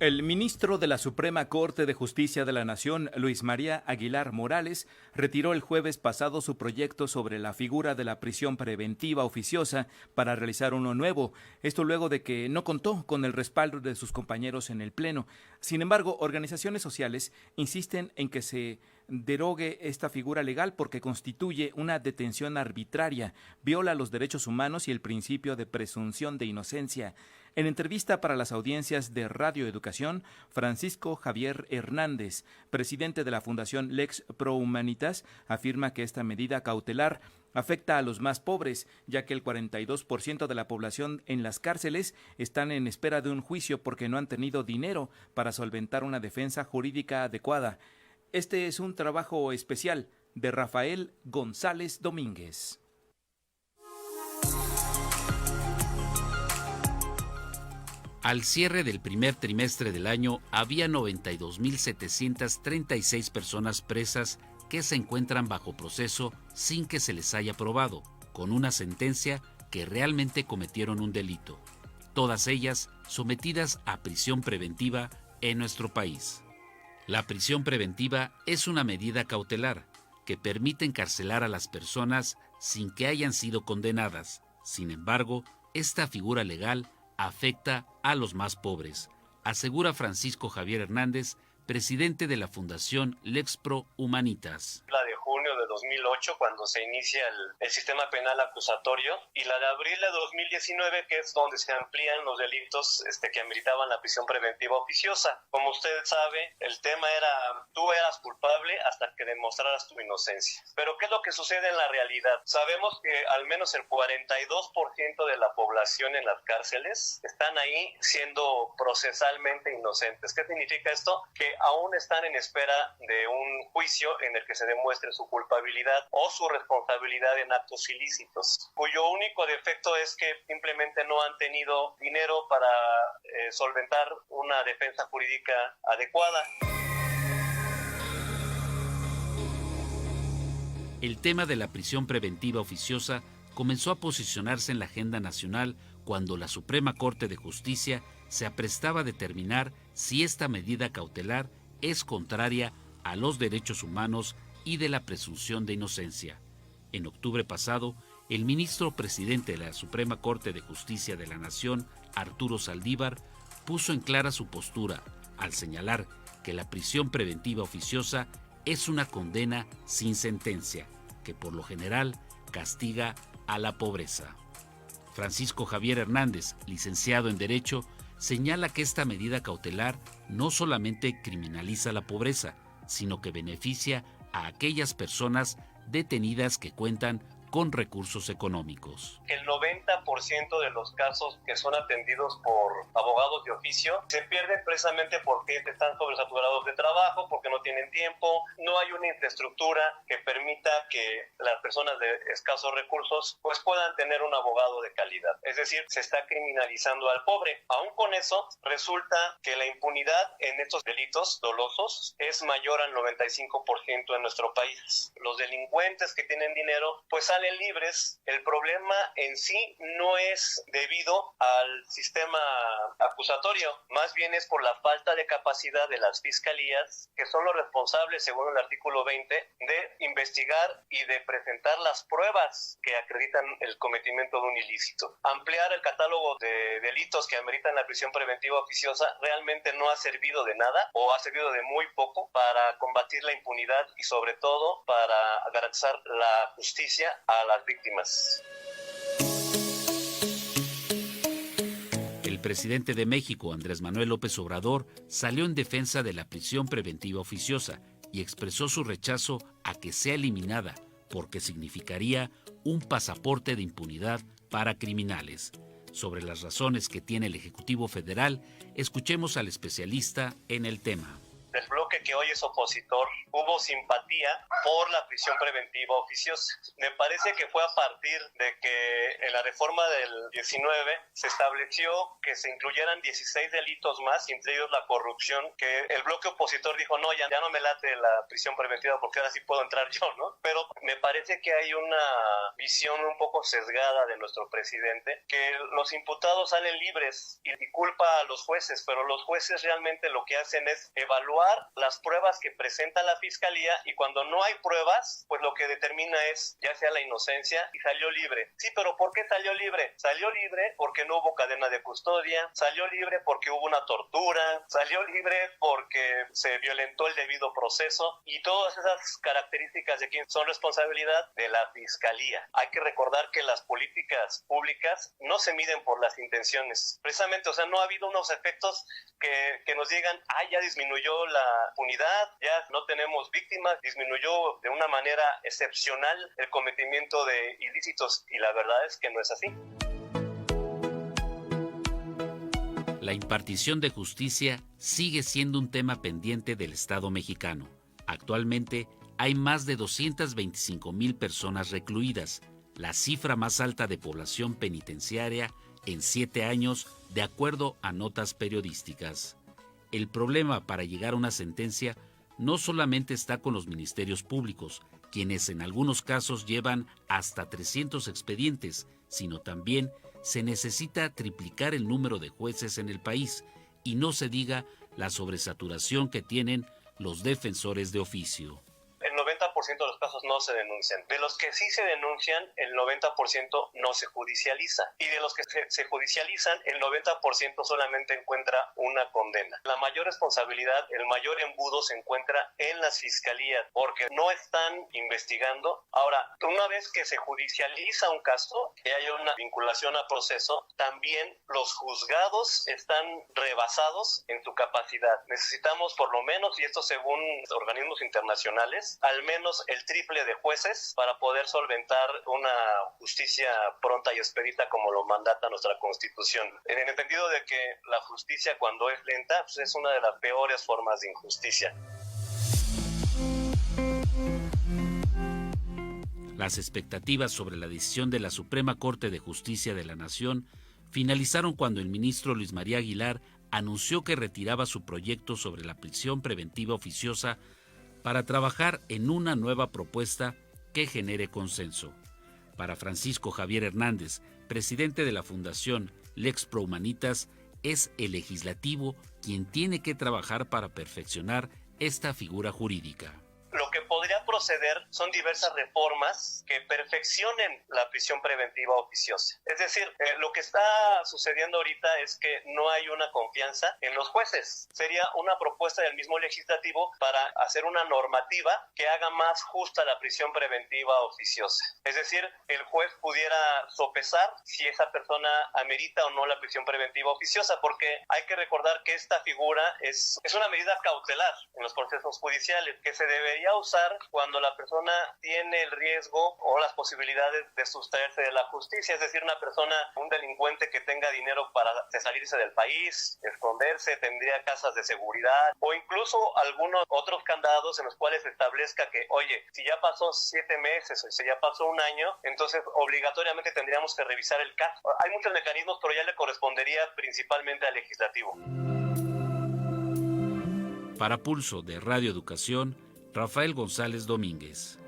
El ministro de la Suprema Corte de Justicia de la Nación, Luis María Aguilar Morales, retiró el jueves pasado su proyecto sobre la figura de la prisión preventiva oficiosa para realizar uno nuevo, esto luego de que no contó con el respaldo de sus compañeros en el Pleno. Sin embargo, organizaciones sociales insisten en que se derogue esta figura legal porque constituye una detención arbitraria, viola los derechos humanos y el principio de presunción de inocencia. En entrevista para las audiencias de Radio Educación, Francisco Javier Hernández, presidente de la Fundación Lex Pro Humanitas, afirma que esta medida cautelar afecta a los más pobres, ya que el 42% de la población en las cárceles están en espera de un juicio porque no han tenido dinero para solventar una defensa jurídica adecuada. Este es un trabajo especial de Rafael González Domínguez. Al cierre del primer trimestre del año, había 92.736 personas presas que se encuentran bajo proceso sin que se les haya probado, con una sentencia que realmente cometieron un delito. Todas ellas sometidas a prisión preventiva en nuestro país. La prisión preventiva es una medida cautelar que permite encarcelar a las personas sin que hayan sido condenadas. Sin embargo, esta figura legal afecta a los más pobres, asegura Francisco Javier Hernández, presidente de la Fundación Lex Pro Humanitas. La de junio de 2008, cuando se inicia el sistema penal acusatorio, y la de abril de 2019, que es donde se amplían los delitos que ameritaban la prisión preventiva oficiosa. Como usted sabe, el tema era, tú eras culpable hasta que demostraras tu inocencia. Pero ¿qué es lo que sucede en la realidad? Sabemos que al menos el 42% de la población en las cárceles están ahí siendo procesalmente inocentes. ¿Qué significa esto? Que aún están en espera de un juicio en el que se demuestre su culpabilidad o su responsabilidad en actos ilícitos, cuyo único defecto es que simplemente no han tenido dinero para solventar una defensa jurídica adecuada. El tema de la prisión preventiva oficiosa comenzó a posicionarse en la agenda nacional cuando la Suprema Corte de Justicia se aprestaba a determinar si esta medida cautelar es contraria a los derechos humanos y de la presunción de inocencia. En octubre pasado, el ministro presidente de la Suprema Corte de Justicia de la Nación, Arturo Saldívar, puso en clara su postura al señalar que la prisión preventiva oficiosa es una condena sin sentencia, que por lo general castiga a la pobreza. Francisco Javier Hernández, licenciado en Derecho, señala que esta medida cautelar no solamente criminaliza la pobreza, sino que beneficia a aquellas personas detenidas que cuentan con recursos económicos. El 90% de los casos que son atendidos por abogados de oficio se pierden precisamente porque están sobresaturados de trabajo, porque no tienen tiempo, no hay una infraestructura que permita que las personas de escasos recursos pues puedan tener un abogado de calidad. Es decir, se está criminalizando al pobre. Aún con eso, resulta que la impunidad en estos delitos dolosos es mayor al 95% en nuestro país. Los delincuentes que tienen dinero pues salen libres. El problema en sí no es debido al sistema acusatorio, más bien es por la falta de capacidad de las fiscalías, que son los responsables, según el artículo 20, de investigar y de presentar las pruebas que acreditan el cometimiento de un ilícito. Ampliar el catálogo de delitos que ameritan la prisión preventiva oficiosa realmente no ha servido de nada o ha servido de muy poco para combatir la impunidad y sobre todo para garantizar la justicia a las víctimas. El presidente de México, Andrés Manuel López Obrador, salió en defensa de la prisión preventiva oficiosa y expresó su rechazo a que sea eliminada porque significaría un pasaporte de impunidad para criminales. Sobre las razones que tiene el Ejecutivo Federal, escuchemos al especialista en el tema. Desbloque Roque, que hoy es opositor, hubo simpatía por la prisión preventiva oficiosa. Me parece que fue a partir de que en la reforma del 19 se estableció que se incluyeran 16 delitos más, entre ellos la corrupción, que el bloque opositor dijo, no, ya no me late la prisión preventiva porque ahora sí puedo entrar yo, ¿no? Pero me parece que hay una visión un poco sesgada de nuestro presidente, que los imputados salen libres y culpa a los jueces, pero los jueces realmente lo que hacen es evaluar las pruebas que presenta la fiscalía, y cuando no hay pruebas, pues lo que determina es ya sea la inocencia y salió libre. Sí, pero ¿por qué salió libre? Salió libre porque no hubo cadena de custodia, salió libre porque hubo una tortura, salió libre porque se violentó el debido proceso, y todas esas características de quién son responsabilidad de la fiscalía. Hay que recordar que las políticas públicas no se miden por las intenciones. Precisamente, o sea, no ha habido unos efectos que nos digan, ya disminuyó la impunidad, ya no tenemos víctimas, disminuyó de una manera excepcional el cometimiento de ilícitos, y la verdad es que no es así. La impartición de justicia sigue siendo un tema pendiente del Estado mexicano. Actualmente hay más de 225,000 personas recluidas, la cifra más alta de población penitenciaria en 7 años, de acuerdo a notas periodísticas. El problema para llegar a una sentencia no solamente está con los ministerios públicos, quienes en algunos casos llevan hasta 300 expedientes, sino también se necesita triplicar el número de jueces en el país, y no se diga la sobresaturación que tienen los defensores de oficio. El 90% de los casos no se denuncian. De los que sí se denuncian, el 90% no se judicializa. Y de los que se judicializan, el 90% solamente encuentra una condena. La mayor responsabilidad, el mayor embudo se encuentra en las fiscalías, porque no están investigando. Ahora, una vez que se judicializa un caso, que haya una vinculación a proceso, también los juzgados están rebasados en su capacidad. Necesitamos por lo menos, y esto según organismos internacionales, al menos el triple de jueces para poder solventar una justicia pronta y expedita como lo mandata nuestra Constitución. En el entendido de que la justicia, cuando es lenta, pues es una de las peores formas de injusticia. Las expectativas sobre la decisión de la Suprema Corte de Justicia de la Nación finalizaron cuando el ministro Luis María Aguilar anunció que retiraba su proyecto sobre la prisión preventiva oficiosa para trabajar en una nueva propuesta que genere consenso. Para Francisco Javier Hernández, presidente de la Fundación Lex Pro Humanitas, es el legislativo quien tiene que trabajar para perfeccionar esta figura jurídica. Lo que podría proceder son diversas reformas que perfeccionen la prisión preventiva oficiosa. Es decir, lo que está sucediendo ahorita es que no hay una confianza en los jueces. Sería una propuesta del mismo legislativo para hacer una normativa que haga más justa la prisión preventiva oficiosa. Es decir, el juez pudiera sopesar si esa persona amerita o no la prisión preventiva oficiosa, porque hay que recordar que esta figura es una medida cautelar en los procesos judiciales que se debería usar cuando la persona tiene el riesgo o las posibilidades de sustraerse de la justicia, es decir, una persona, un delincuente que tenga dinero para salirse del país, esconderse, tendría casas de seguridad o incluso algunos otros candados en los cuales se establezca que, oye, si ya pasó 7 meses o si ya pasó un año, entonces obligatoriamente tendríamos que revisar el caso. Hay muchos mecanismos, pero ya le correspondería principalmente al legislativo. Para Pulso de Radio Educación, Rafael González Domínguez.